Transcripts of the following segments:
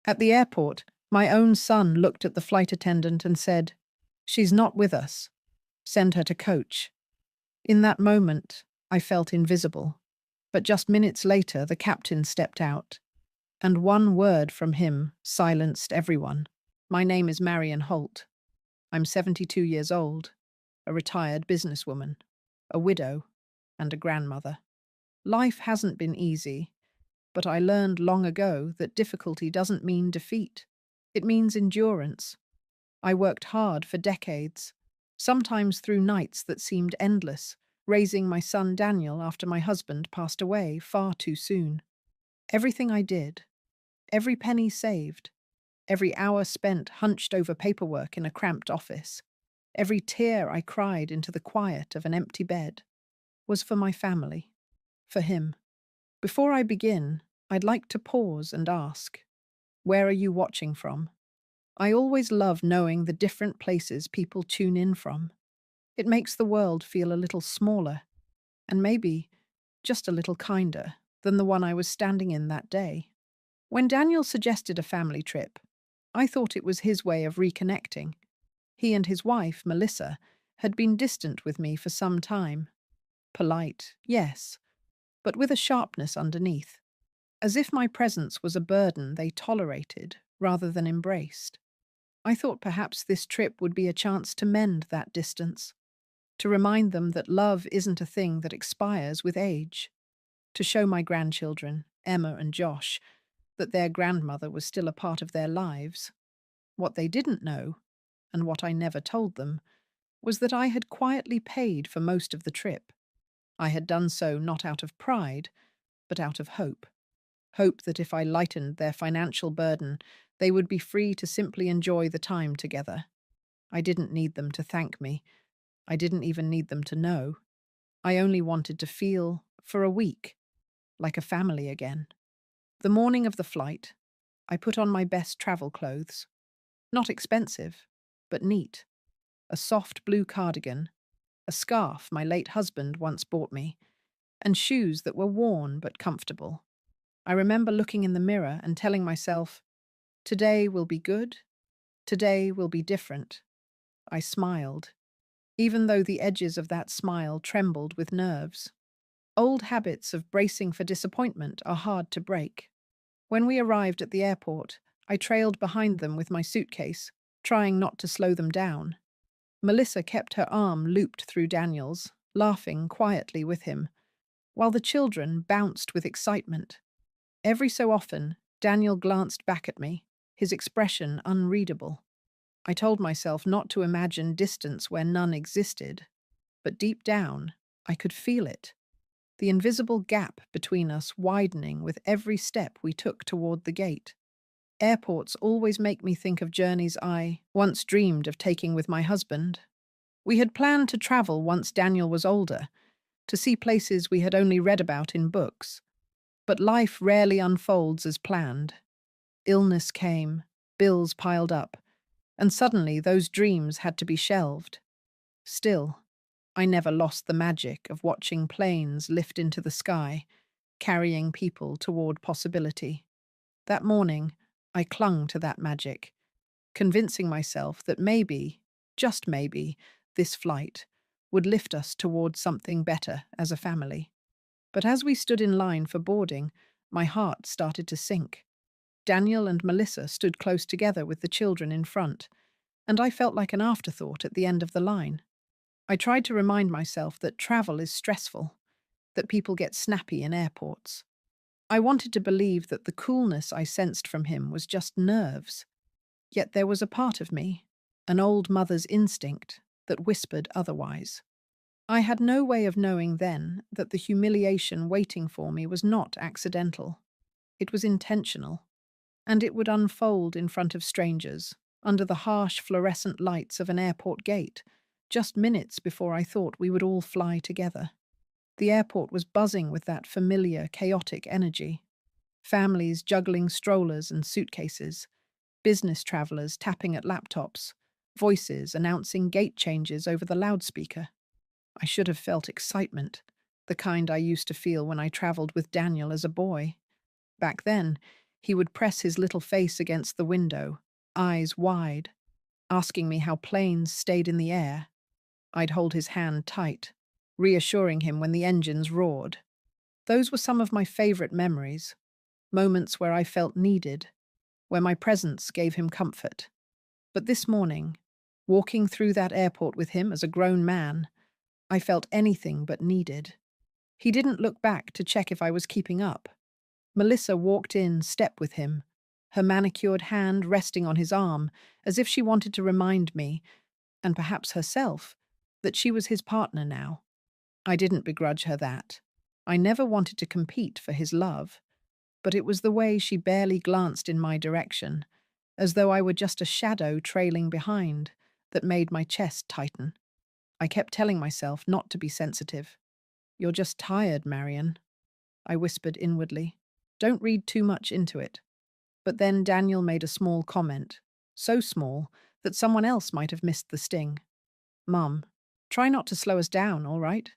At the airport, my own son looked at the flight attendant and said, "She's not with us. Send her to coach." In that moment, I felt invisible. But just minutes later, the captain stepped out, and one word from him silenced everyone. "My name is Marion Holt. I'm 72 years old, a retired businesswoman, a widow, and a grandmother. Life hasn't been easy, but I learned long ago that difficulty doesn't mean defeat. It means endurance. I worked hard for decades, sometimes through nights that seemed endless, raising my son Daniel after my husband passed away far too soon. Everything I did, every penny saved, every hour spent hunched over paperwork in a cramped office, every tear I cried into the quiet of an empty bed, was for my family, for him. Before I begin, I'd like to pause and ask, where are you watching from? I always love knowing the different places people tune in from. It makes the world feel a little smaller, and maybe just a little kinder than the one I was standing in that day. When Daniel suggested a family trip, I thought it was his way of reconnecting. He and his wife, Melissa, had been distant with me for some time. Polite, yes, but with a sharpness underneath, as if my presence was a burden they tolerated rather than embraced. I thought perhaps this trip would be a chance to mend that distance, to remind them that love isn't a thing that expires with age, to show my grandchildren, Emma and Josh, that their grandmother was still a part of their lives. What they didn't know, and what I never told them, was that I had quietly paid for most of the trip. I had done so not out of pride, but out of hope. Hope that if I lightened their financial burden, they would be free to simply enjoy the time together. I didn't need them to thank me. I didn't even need them to know. I only wanted to feel, for a week, like a family again. The morning of the flight, I put on my best travel clothes. Not expensive, but neat. A soft blue cardigan, a scarf my late husband once bought me, and shoes that were worn but comfortable. I remember looking in the mirror and telling myself, "Today will be good. Today will be different." I smiled, even though the edges of that smile trembled with nerves. Old habits of bracing for disappointment are hard to break. When we arrived at the airport, I trailed behind them with my suitcase, trying not to slow them down. Melissa kept her arm looped through Daniel's, laughing quietly with him, while the children bounced with excitement. Every so often, Daniel glanced back at me, his expression unreadable. I told myself not to imagine distance where none existed, but deep down, I could feel it. The invisible gap between us widening with every step we took toward the gate. Airports always make me think of journeys I once dreamed of taking with my husband. We had planned to travel once Daniel was older, to see places we had only read about in books. But life rarely unfolds as planned. Illness came, bills piled up, and suddenly those dreams had to be shelved. Still, I never lost the magic of watching planes lift into the sky, carrying people toward possibility. That morning, I clung to that magic, convincing myself that maybe, just maybe, this flight would lift us towards something better as a family. But as we stood in line for boarding, my heart started to sink. Daniel and Melissa stood close together with the children in front, and I felt like an afterthought at the end of the line. I tried to remind myself that travel is stressful, that people get snappy in airports. I wanted to believe that the coolness I sensed from him was just nerves. Yet there was a part of me, an old mother's instinct, that whispered otherwise. I had no way of knowing then that the humiliation waiting for me was not accidental. It was intentional, and it would unfold in front of strangers, under the harsh fluorescent lights of an airport gate, just minutes before I thought we would all fly together. The airport was buzzing with that familiar, chaotic energy. Families juggling strollers and suitcases, business travelers tapping at laptops, voices announcing gate changes over the loudspeaker. I should have felt excitement, the kind I used to feel when I traveled with Daniel as a boy. Back then, He would press his little face against the window, eyes wide, asking me how planes stayed in the air. I'd hold his hand tight, reassuring him when the engines roared. Those were some of my favorite memories, moments where I felt needed, where my presence gave him comfort. But this morning, walking through that airport with him as a grown man, I felt anything but needed. He didn't look back to check if I was keeping up. Melissa walked in step with him, her manicured hand resting on his arm, as if she wanted to remind me, and perhaps herself, that she was his partner now. I didn't begrudge her that. I never wanted to compete for his love, but it was the way she barely glanced in my direction, as though I were just a shadow trailing behind, that made my chest tighten. I kept telling myself not to be sensitive. "You're just tired, Marion," I whispered inwardly. "Don't read too much into it." But then Daniel made a small comment, so small that someone else might have missed the sting. "Mum, try not to slow us down, all right?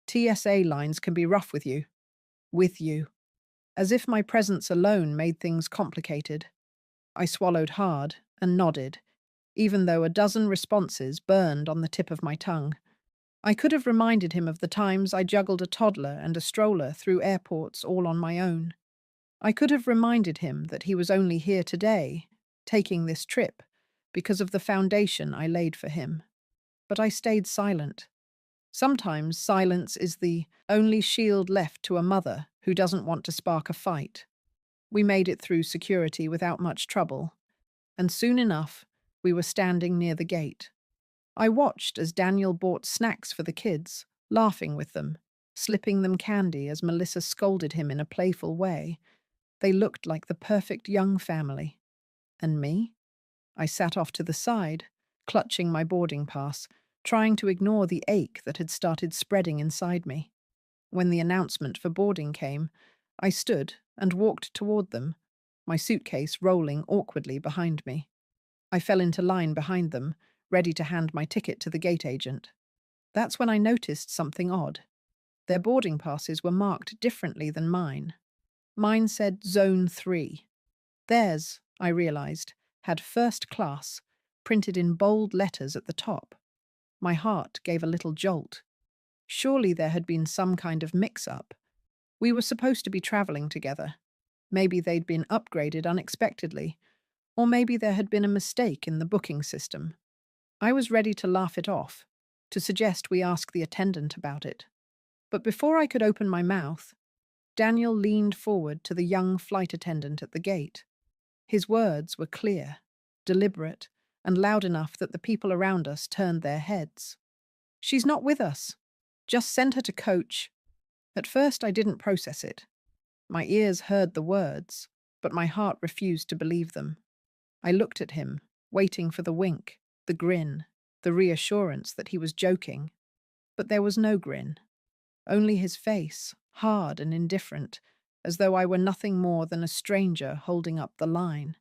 TSA lines can be rough with you." With you. As if my presence alone made things complicated. I swallowed hard and nodded, even though a dozen responses burned on the tip of my tongue. I could have reminded him of the times I juggled a toddler and a stroller through airports all on my own. I could have reminded him that he was only here today, taking this trip, because of the foundation I laid for him. But I stayed silent. Sometimes silence is the only shield left to a mother who doesn't want to spark a fight. We made it through security without much trouble, and soon enough, we were standing near the gate. I watched as Daniel bought snacks for the kids, laughing with them, slipping them candy as Melissa scolded him in a playful way. They looked like the perfect young family. And me? I sat off to the side, clutching my boarding pass, trying to ignore the ache that had started spreading inside me. When the announcement for boarding came, I stood and walked toward them, my suitcase rolling awkwardly behind me. I fell into line behind them, ready to hand my ticket to the gate agent. That's when I noticed something odd. Their boarding passes were marked differently than mine. Mine said Zone 3. Theirs, I realized, had first class, printed in bold letters at the top. My heart gave a little jolt. Surely there had been some kind of mix-up. We were supposed to be traveling together. Maybe they'd been upgraded unexpectedly, or maybe there had been a mistake in the booking system. I was ready to laugh it off, to suggest we ask the attendant about it. But before I could open my mouth, Daniel leaned forward to the young flight attendant at the gate. His words were clear, deliberate, and loud enough that the people around us turned their heads. "She's not with us. Just send her to coach." At first I didn't process it. My ears heard the words, but my heart refused to believe them. I looked at him, waiting for the wink, the grin, the reassurance that he was joking. But there was no grin. Only his face, hard and indifferent, as though I were nothing more than a stranger holding up the line.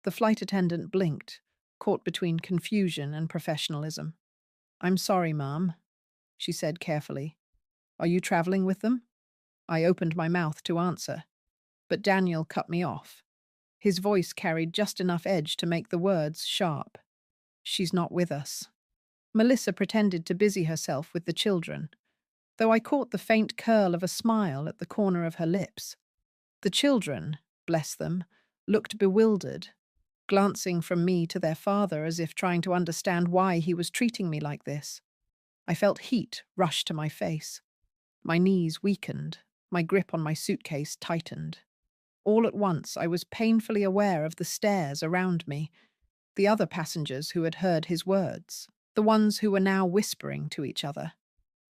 The flight attendant blinked, caught between confusion and professionalism. "I'm sorry, ma'am," she said carefully. "Are you traveling with them?" I opened my mouth to answer, but Daniel cut me off. His voice carried just enough edge to make the words sharp. "She's not with us." Melissa pretended to busy herself with the children, though I caught the faint curl of a smile at the corner of her lips. The children, bless them, looked bewildered, glancing from me to their father as if trying to understand why he was treating me like this. I felt heat rush to my face. My knees weakened, my grip on my suitcase tightened. All at once I was painfully aware of the stares around me, the other passengers who had heard his words, the ones who were now whispering to each other.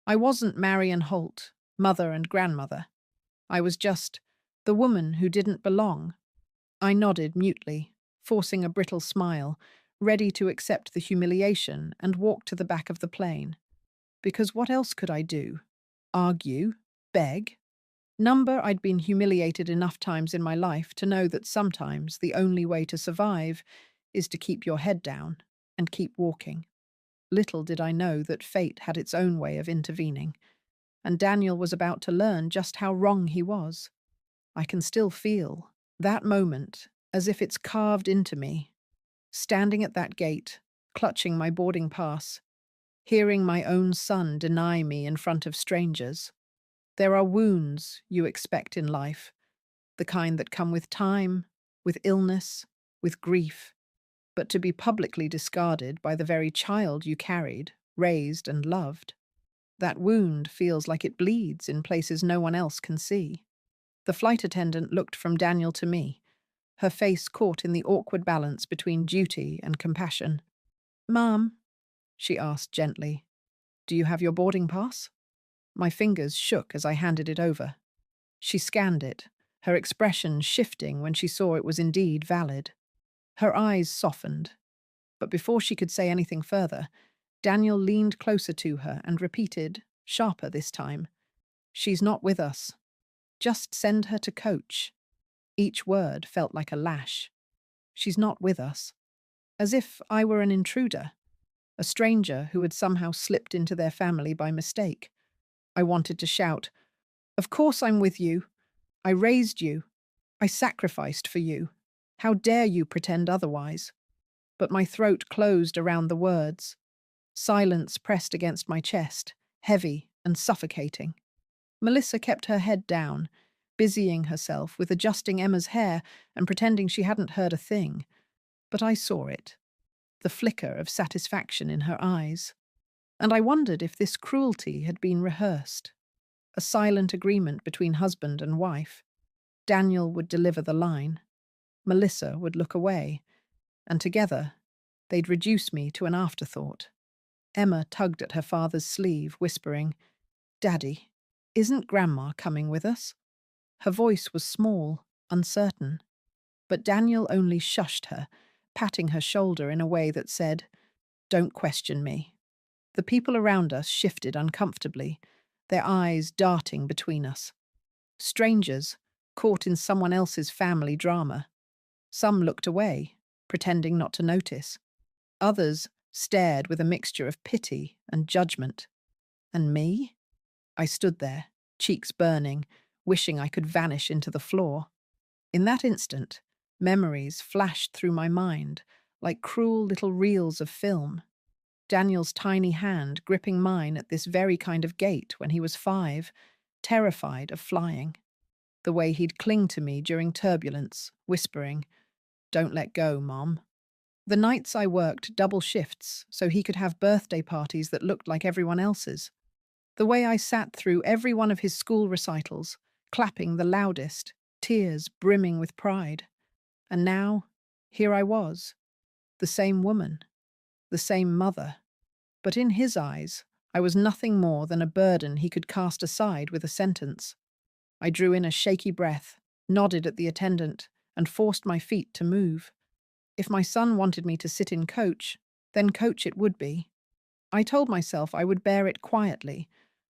I wasn't Marion Holt, mother and grandmother. I was just the woman who didn't belong. I nodded mutely, forcing a brittle smile, ready to accept the humiliation and walk to the back of the plane. Because what else could I do? Argue? Beg? I'd been humiliated enough times in my life to know that sometimes the only way to survive is to keep your head down and keep walking. Little did I know that fate had its own way of intervening, and Daniel was about to learn just how wrong he was. I can still feel That moment, as if it's carved into me, standing at that gate, clutching my boarding pass, hearing my own son deny me in front of strangers. There are wounds you expect in life, the kind that come with time, with illness, with grief, but to be publicly discarded by the very child you carried, raised, and loved. That wound feels like it bleeds in places no one else can see. The flight attendant looked from Daniel to me, her face caught in the awkward balance between duty and compassion. "Ma'am," she asked gently, "do you have your boarding pass?" My fingers shook as I handed it over. She scanned it, her expression shifting when she saw it was indeed valid. Her eyes softened, but before she could say anything further, Daniel leaned closer to her and repeated, sharper this time, "She's not with us. Just send her to coach." Each word felt like a lash. "She's not with us." As if I were an intruder, a stranger who had somehow slipped into their family by mistake. I wanted to shout, "Of course I'm with you. I raised you. I sacrificed for you. How dare you pretend otherwise?" But my throat closed around the words. Silence pressed against my chest, heavy and suffocating. Melissa kept her head down, busying herself with adjusting Emma's hair and pretending she hadn't heard a thing. But I saw it, the flicker of satisfaction in her eyes. And I wondered if this cruelty had been rehearsed. A silent agreement between husband and wife. Daniel would deliver the line. Melissa would look away. And together, they'd reduce me to an afterthought. Emma tugged at her father's sleeve, whispering, "Daddy, isn't Grandma coming with us?" Her voice was small, uncertain. But Daniel only shushed her, patting her shoulder in a way that said, "Don't question me." The people around us shifted uncomfortably, their eyes darting between us. Strangers, caught in someone else's family drama. Some looked away, pretending not to notice. Others stared with a mixture of pity and judgment. And me? I stood there, cheeks burning, wishing I could vanish into the floor. In that instant, memories flashed through my mind, like cruel little reels of film. Daniel's tiny hand gripping mine at this very kind of gate when he was 5, terrified of flying. The way he'd cling to me during turbulence, whispering, "Don't let go, Mom." The nights I worked double shifts so he could have birthday parties that looked like everyone else's. The way I sat through every one of his school recitals, clapping the loudest, tears brimming with pride. And now, here I was, the same woman, the same mother. But in his eyes, I was nothing more than a burden he could cast aside with a sentence. I drew in a shaky breath, nodded at the attendant, and forced my feet to move. If my son wanted me to sit in coach, then coach it would be. I told myself I would bear it quietly.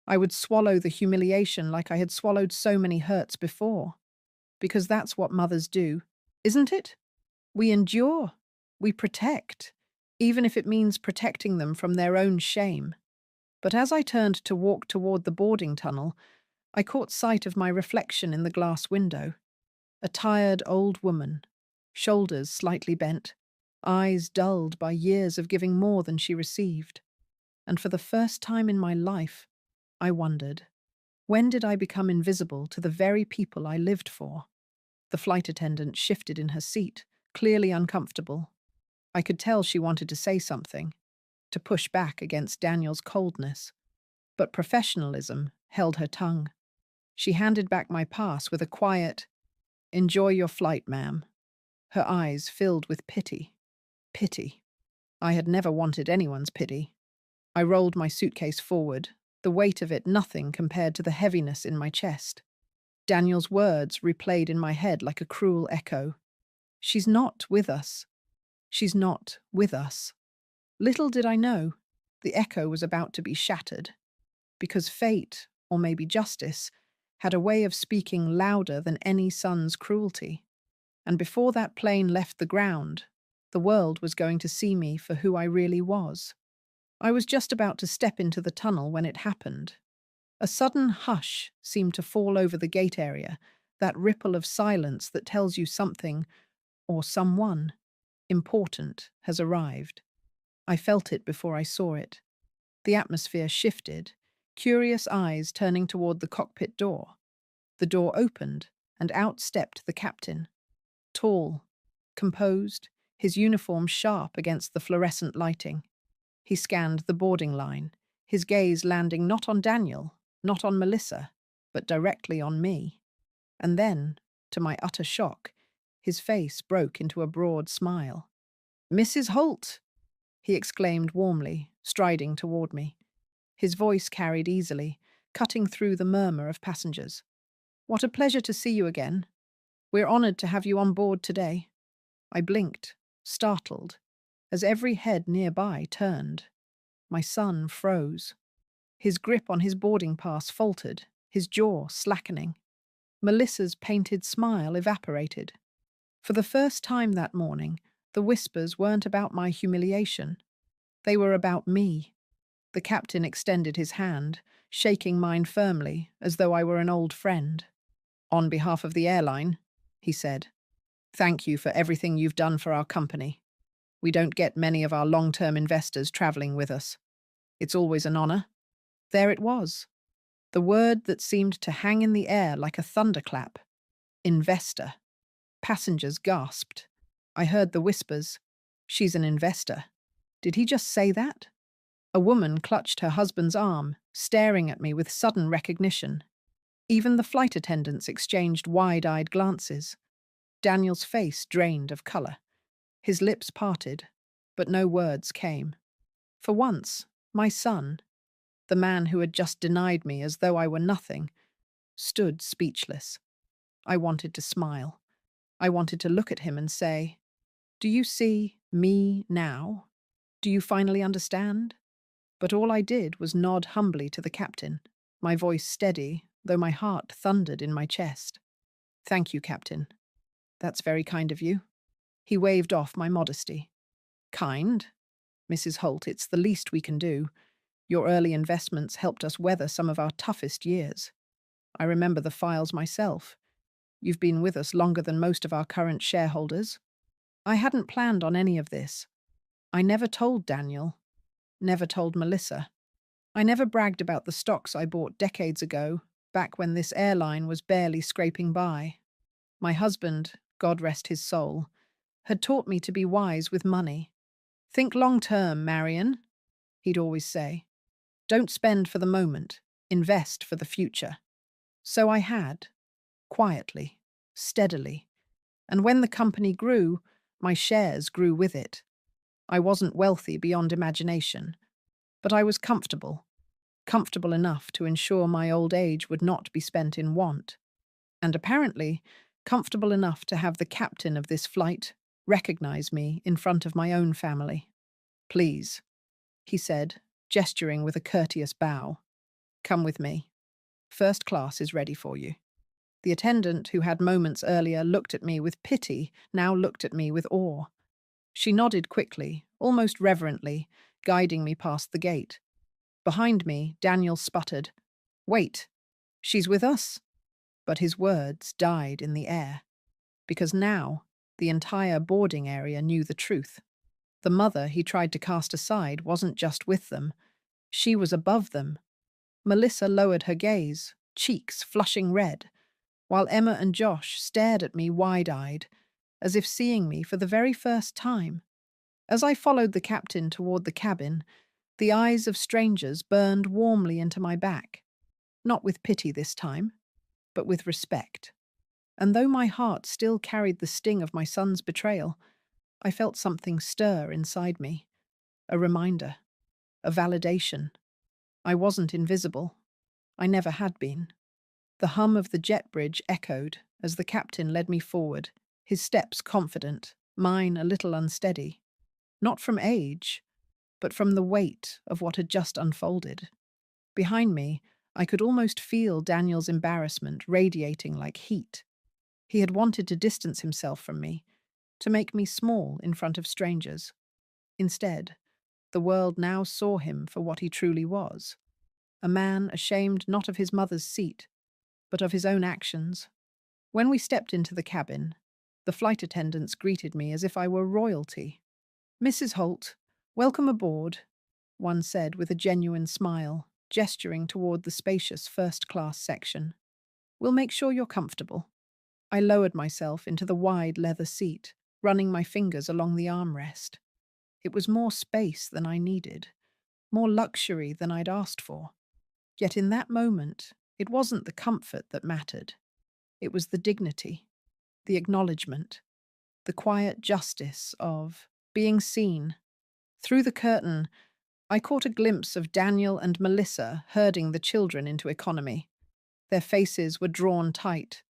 I would swallow the humiliation like I had swallowed so many hurts before. Because that's what mothers do, isn't it? We endure. We protect, even if it means protecting them from their own shame. But as I turned to walk toward the boarding tunnel, I caught sight of my reflection in the glass window. A tired old woman, shoulders slightly bent, eyes dulled by years of giving more than she received. And for the first time in my life, I wondered, when did I become invisible to the very people I lived for? The flight attendant shifted in her seat, clearly uncomfortable. I could tell she wanted to say something, to push back against Daniel's coldness. But professionalism held her tongue. She handed back my pass with a quiet, "Enjoy your flight, ma'am." Her eyes filled with pity. Pity. I had never wanted anyone's pity. I rolled my suitcase forward, the weight of it nothing compared to the heaviness in my chest. Daniel's words replayed in my head like a cruel echo. "She's not with us. She's not with us." Little did I know, the echo was about to be shattered. Because fate, or maybe justice, had a way of speaking louder than any son's cruelty. And before that plane left the ground, the world was going to see me for who I really was. I was just about to step into the tunnel when it happened. A sudden hush seemed to fall over the gate area, that ripple of silence that tells you something or someone important has arrived. I felt it before I saw it. The atmosphere shifted, curious eyes turning toward the cockpit door. The door opened, and out stepped the captain. Tall, composed, his uniform sharp against the fluorescent lighting. He scanned the boarding line, his gaze landing not on Daniel, not on Melissa, but directly on me. And then, to my utter shock, his face broke into a broad smile. "Mrs. Holt!" he exclaimed warmly, striding toward me. His voice carried easily, cutting through the murmur of passengers. "What a pleasure to see you again. We're honored to have you on board today." I blinked, startled, as every head nearby turned. My son froze. His grip on his boarding pass faltered, his jaw slackening. Melissa's painted smile evaporated. For the first time that morning, the whispers weren't about my humiliation. They were about me. The captain extended his hand, shaking mine firmly, as though I were an old friend. "On behalf of the airline," he said, "thank you for everything you've done for our company. We don't get many of our long-term investors traveling with us. It's always an honor." There it was, the word that seemed to hang in the air like a thunderclap. Investor. Passengers gasped. I heard the whispers. "She's an investor." Did he just say that? A woman clutched her husband's arm, staring at me with sudden recognition. Even the flight attendants exchanged wide-eyed glances. Daniel's face drained of color. His lips parted, but no words came. For once, my son, the man who had just denied me as though I were nothing, stood speechless. I wanted to smile. I wanted to look at him and say, "Do you see me now? Do you finally understand?" But all I did was nod humbly to the captain, my voice steady, though my heart thundered in my chest. "Thank you, Captain. That's very kind of you." He waved off my modesty. "Kind? Mrs. Holt, it's the least we can do. Your early investments helped us weather some of our toughest years. I remember the files myself. You've been with us longer than most of our current shareholders." I hadn't planned on any of this. I never told Daniel, never told Melissa. I never bragged about the stocks I bought decades ago, back when this airline was barely scraping by. My husband, God rest his soul, had taught me to be wise with money. "Think long-term, Marion," he'd always say. "Don't spend for the moment, invest for the future." So I had, quietly, steadily. And when the company grew, my shares grew with it. I wasn't wealthy beyond imagination, but I was comfortable enough to ensure my old age would not be spent in want. And apparently, comfortable enough to have the captain of this flight recognize me in front of my own family. "Please," he said, gesturing with a courteous bow. "Come with me. First class is ready for you." The attendant, who had moments earlier looked at me with pity, now looked at me with awe. She nodded quickly, almost reverently, guiding me past the gate. Behind me, Daniel sputtered, "Wait, she's with us?" But his words died in the air, because now the entire boarding area knew the truth. The mother he tried to cast aside wasn't just with them. She was above them. Melissa lowered her gaze, cheeks flushing red, while Emma and Josh stared at me wide-eyed, as if seeing me for the very first time. As I followed the captain toward the cabin, the eyes of strangers burned warmly into my back, not with pity this time, but with respect. And though my heart still carried the sting of my son's betrayal, I felt something stir inside me. A reminder, a validation. I wasn't invisible. I never had been. The hum of the jet bridge echoed as the captain led me forward, his steps confident, mine a little unsteady. Not from age, but from the weight of what had just unfolded. Behind me, I could almost feel Daniel's embarrassment radiating like heat. He had wanted to distance himself from me, to make me small in front of strangers. Instead, the world now saw him for what he truly was, a man ashamed not of his mother's seat, but of his own actions. When we stepped into the cabin, the flight attendants greeted me as if I were royalty. "Mrs. Holt, welcome aboard," one said with a genuine smile, gesturing toward the spacious first-class section. "We'll make sure you're comfortable." I lowered myself into the wide leather seat, running my fingers along the armrest. It was more space than I needed, more luxury than I'd asked for. Yet in that moment, it wasn't the comfort that mattered. It was the dignity, the acknowledgement, the quiet justice of being seen. Through the curtain, I caught a glimpse of Daniel and Melissa herding the children into economy. Their faces were drawn tight,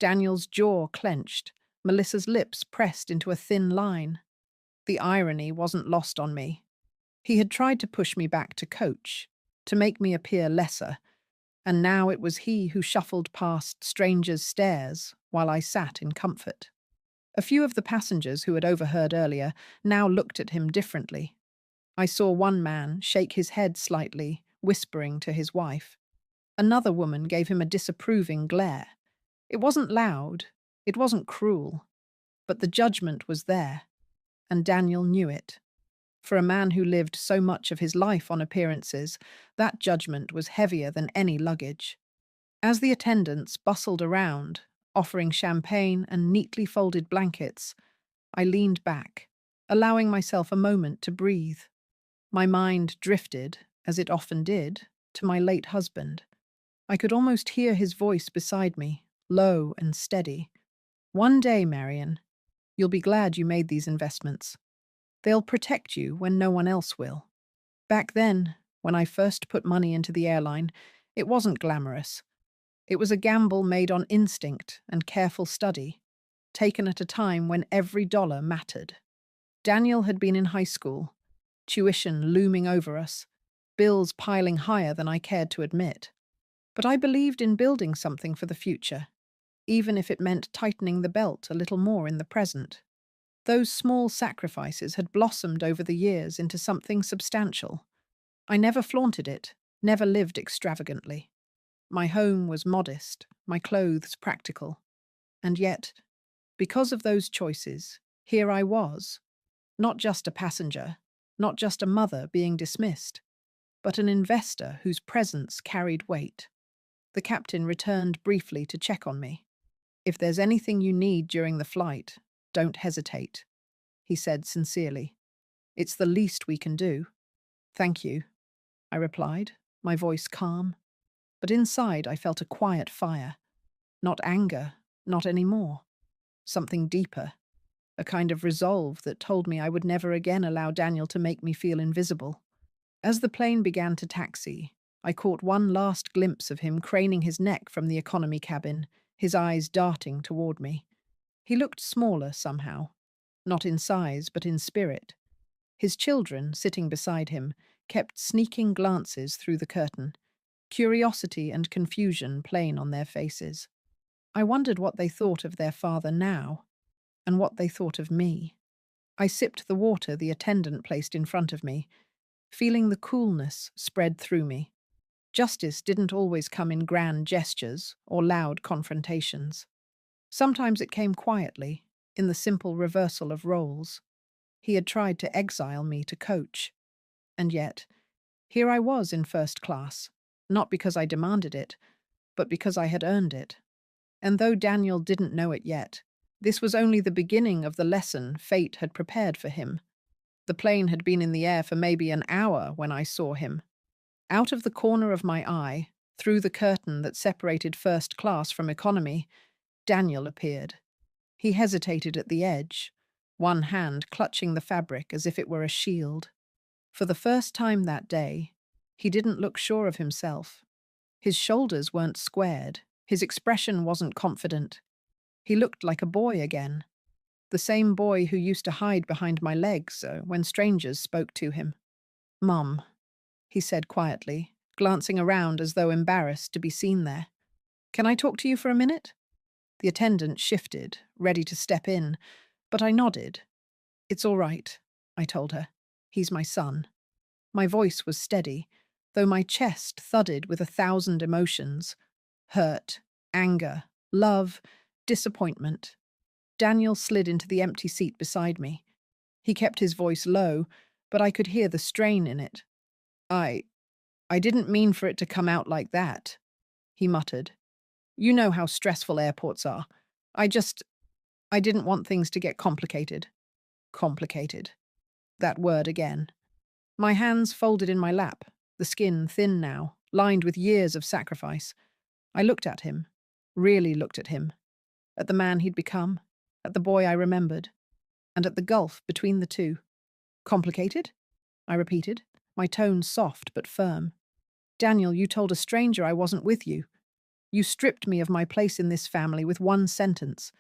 Daniel's jaw clenched, Melissa's lips pressed into a thin line. The irony wasn't lost on me. He had tried to push me back to coach, to make me appear lesser, and now it was he who shuffled past strangers' stares while I sat in comfort. A few of the passengers who had overheard earlier now looked at him differently. I saw one man shake his head slightly, whispering to his wife. Another woman gave him a disapproving glare. It wasn't loud, it wasn't cruel, but the judgment was there, and Daniel knew it. For a man who lived so much of his life on appearances, that judgment was heavier than any luggage. As the attendants bustled around, offering champagne and neatly folded blankets, I leaned back, allowing myself a moment to breathe. My mind drifted, as it often did, to my late husband. I could almost hear his voice beside me, low and steady. "One day, Marion, you'll be glad you made these investments. They'll protect you when no one else will." Back then, when I first put money into the airline, it wasn't glamorous. It was a gamble made on instinct and careful study, taken at a time when every dollar mattered. Daniel had been in high school, tuition looming over us, bills piling higher than I cared to admit. But I believed in building something for the future, even if it meant tightening the belt a little more in the present. Those small sacrifices had blossomed over the years into something substantial. I never flaunted it, never lived extravagantly. My home was modest, my clothes practical. And yet, because of those choices, here I was, not just a passenger, not just a mother being dismissed, but an investor whose presence carried weight. The captain returned briefly to check on me. "If there's anything you need during the flight, don't hesitate," he said sincerely. "It's the least we can do." "Thank you," I replied, my voice calm. But inside I felt a quiet fire. Not anger, not anymore. Something deeper. A kind of resolve that told me I would never again allow Daniel to make me feel invisible. As the plane began to taxi, I caught one last glimpse of him craning his neck from the economy cabin, his eyes darting toward me. He looked smaller somehow, not in size but in spirit. His children, sitting beside him, kept sneaking glances through the curtain, curiosity and confusion plain on their faces. I wondered what they thought of their father now, and what they thought of me. I sipped the water the attendant placed in front of me, feeling the coolness spread through me. Justice didn't always come in grand gestures or loud confrontations. Sometimes it came quietly, in the simple reversal of roles. He had tried to exile me to coach. And yet, here I was in first class, not because I demanded it, but because I had earned it. And though Daniel didn't know it yet, this was only the beginning of the lesson fate had prepared for him. The plane had been in the air for maybe an hour when I saw him. Out of the corner of my eye, through the curtain that separated first class from economy, Daniel appeared. He hesitated at the edge, one hand clutching the fabric as if it were a shield. For the first time that day, he didn't look sure of himself. His shoulders weren't squared, his expression wasn't confident. He looked like a boy again, the same boy who used to hide behind my legs when strangers spoke to him. "Mum," he said quietly, glancing around as though embarrassed to be seen there. "Can I talk to you for a minute?" The attendant shifted, ready to step in, but I nodded. "It's all right," I told her. "He's my son." My voice was steady, though my chest thudded with 1,000 emotions. Hurt, anger, love, Disappointment. Daniel slid into the empty seat beside me. He kept his voice low, but I could hear the strain in it. I I didn't mean for it to come out like that, he muttered. You know how stressful airports are. I just, I didn't want things to get complicated. Complicated. That word again. My hands folded in my lap, the skin thin now, lined with years of sacrifice. I looked at him, really looked at him, at the man he'd become, at the boy I remembered, and at the gulf between the two. Complicated? I repeated, my tone soft but firm. Daniel, you told a stranger I wasn't with you. You stripped me of my place in this family with one sentence.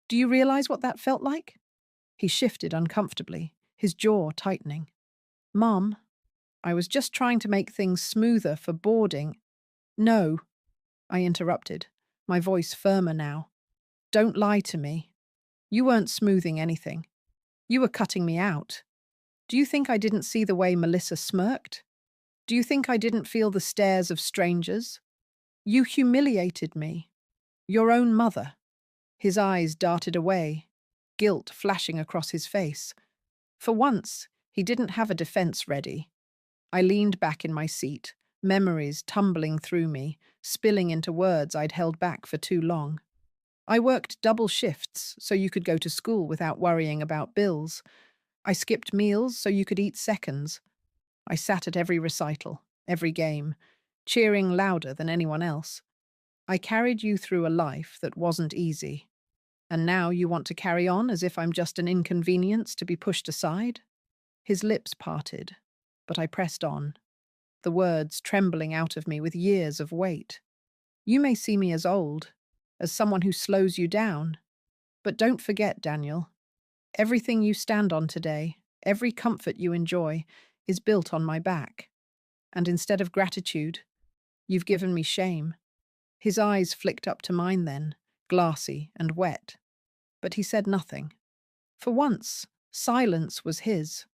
Do you realize what that felt like? He shifted uncomfortably, his jaw tightening. Mom, I was just trying to make things smoother for boarding. No, I interrupted, my voice firmer now. Don't lie to me. You weren't smoothing anything. You were cutting me out. Do you think I didn't see the way Melissa smirked? Do you think I didn't feel the stares of strangers? You humiliated me. Your own mother. His eyes darted away, guilt flashing across his face. For once, he didn't have a defense ready. I leaned back in my seat, memories tumbling through me, spilling into words I'd held back for too long. I worked double shifts so you could go to school without worrying about bills. I skipped meals so you could eat seconds. I sat at every recital, every game, cheering louder than anyone else. I carried you through a life that wasn't easy. And now you want to carry on as if I'm just an inconvenience to be pushed aside? His lips parted, but I pressed on, the words trembling out of me with years of weight. You may see me as old, as someone who slows you down. But don't forget, Daniel, everything you stand on today, every comfort you enjoy, is built on my back. And instead of gratitude, you've given me shame. His eyes flicked up to mine then, glassy and wet. But he said nothing. For once, silence was his.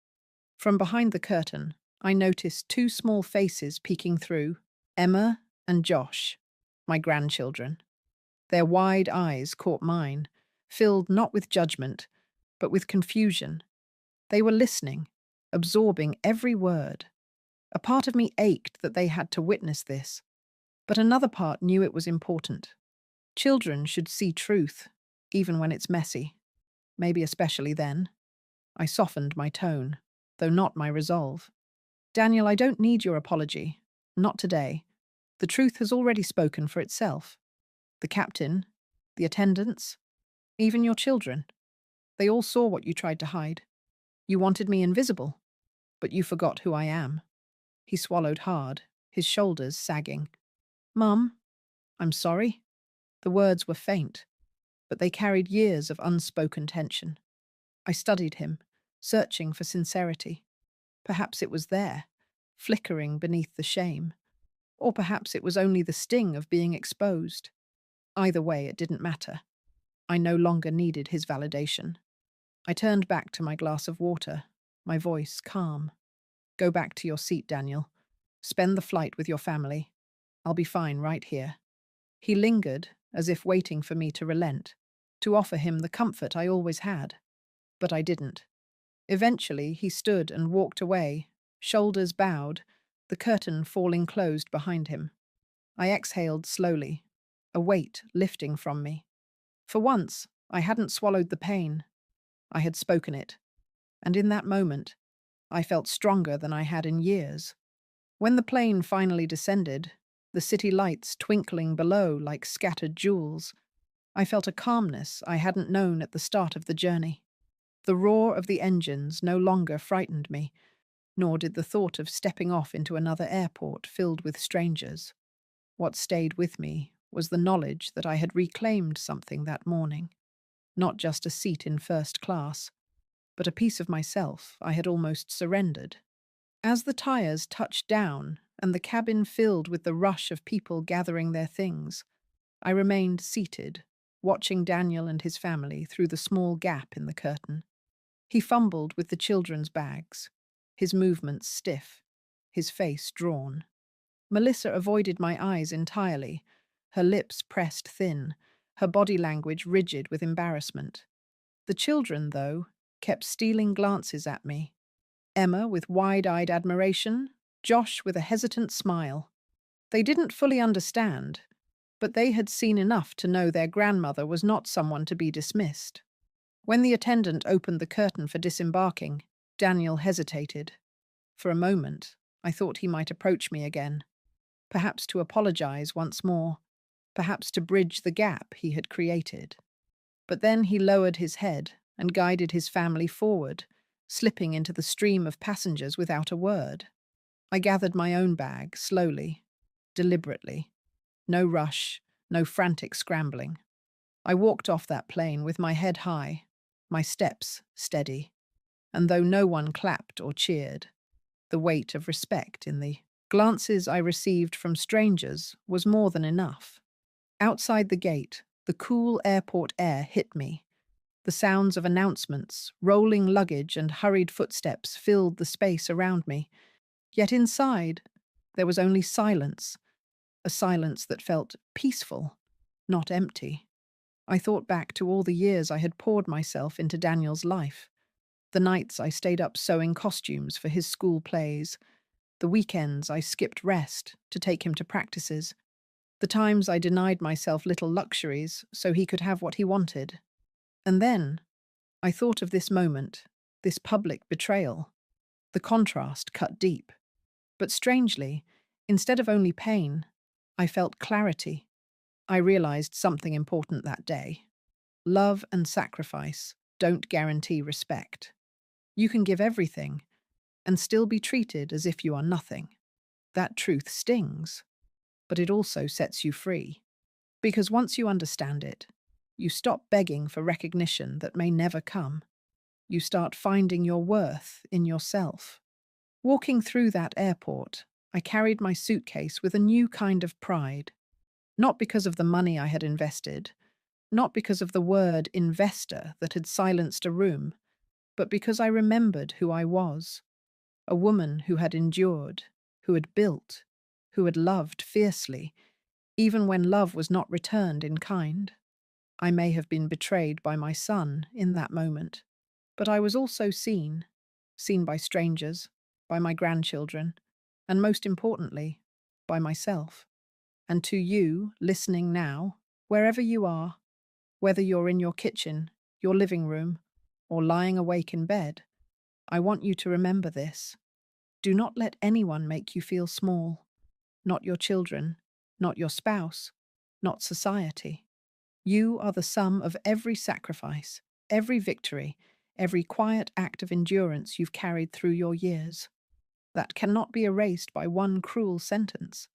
From behind the curtain, I noticed two small faces peeking through, Emma and Josh, my grandchildren. Their wide eyes caught mine, filled not with judgment, but with confusion. They were listening, absorbing every word. A part of me ached that they had to witness this, but another part knew it was important. Children should see truth, even when it's messy. Maybe especially then. I softened my tone, though not my resolve. Daniel, I don't need your apology. Not today. The truth has already spoken for itself. The captain, the attendants, even your children. They all saw what you tried to hide. You wanted me invisible, but you forgot who I am. He swallowed hard, his shoulders sagging. Mum, I'm sorry. The words were faint, but they carried years of unspoken tension. I studied him, searching for sincerity. Perhaps it was there, flickering beneath the shame. Or perhaps it was only the sting of being exposed. Either way, it didn't matter. I no longer needed his validation. I turned back to my glass of water, my voice calm. Go back to your seat, Daniel. Spend the flight with your family. I'll be fine right here. He lingered, as if waiting for me to relent, to offer him the comfort I always had. But I didn't. Eventually, he stood and walked away, shoulders bowed, the curtain falling closed behind him. I exhaled slowly, a weight lifting from me. For once, I hadn't swallowed the pain. I had spoken it. And in that moment, I felt stronger than I had in years. When the plane finally descended, the city lights twinkling below like scattered jewels, I felt a calmness I hadn't known at the start of the journey. The roar of the engines no longer frightened me, nor did the thought of stepping off into another airport filled with strangers. What stayed with me was the knowledge that I had reclaimed something that morning. Not just a seat in first class, but a piece of myself I had almost surrendered. As the tires touched down and the cabin filled with the rush of people gathering their things, I remained seated, watching Daniel and his family through the small gap in the curtain. He fumbled with the children's bags, his movements stiff, his face drawn. Melissa avoided my eyes entirely, her lips pressed thin, her body language rigid with embarrassment. The children, though, kept stealing glances at me. Emma with wide-eyed admiration, Josh with a hesitant smile. They didn't fully understand, but they had seen enough to know their grandmother was not someone to be dismissed. When the attendant opened the curtain for disembarking, Daniel hesitated. For a moment, I thought he might approach me again, perhaps to apologize once more, perhaps to bridge the gap he had created. But then he lowered his head and guided his family forward, slipping into the stream of passengers without a word. I gathered my own bag, slowly, deliberately. No rush, no frantic scrambling. I walked off that plane with my head high, my steps steady, and though no one clapped or cheered, the weight of respect in the glances I received from strangers was more than enough. Outside the gate, the cool airport air hit me. The sounds of announcements, rolling luggage, and hurried footsteps filled the space around me. Yet inside, there was only silence, a silence that felt peaceful, not empty. I thought back to all the years I had poured myself into Daniel's life. The nights I stayed up sewing costumes for his school plays, the weekends I skipped rest to take him to practices, the times I denied myself little luxuries so he could have what he wanted. And then I thought of this moment, this public betrayal. The contrast cut deep. But strangely, instead of only pain, I felt clarity. I realized something important that day. Love and sacrifice don't guarantee respect. You can give everything and still be treated as if you are nothing. That truth stings, but it also sets you free. Because once you understand it, you stop begging for recognition that may never come. You start finding your worth in yourself. Walking through that airport, I carried my suitcase with a new kind of pride. Not because of the money I had invested, not because of the word investor that had silenced a room, but because I remembered who I was. A woman who had endured, who had built, who had loved fiercely, even when love was not returned in kind. I may have been betrayed by my son in that moment, but I was also seen by strangers, by my grandchildren, and most importantly, by myself. And to you, listening now, wherever you are, whether you're in your kitchen, your living room, or lying awake in bed, I want you to remember this. Do not let anyone make you feel small. Not your children, not your spouse, not society. You are the sum of every sacrifice, every victory, every quiet act of endurance you've carried through your years. That cannot be erased by one cruel sentence.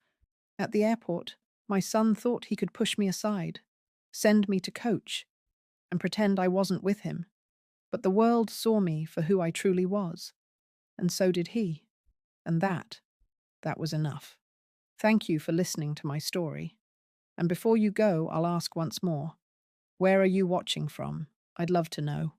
At the airport, my son thought he could push me aside, send me to coach, and pretend I wasn't with him. But the world saw me for who I truly was, and so did he. And that was enough. Thank you for listening to my story. And before you go, I'll ask once more, where are you watching from? I'd love to know.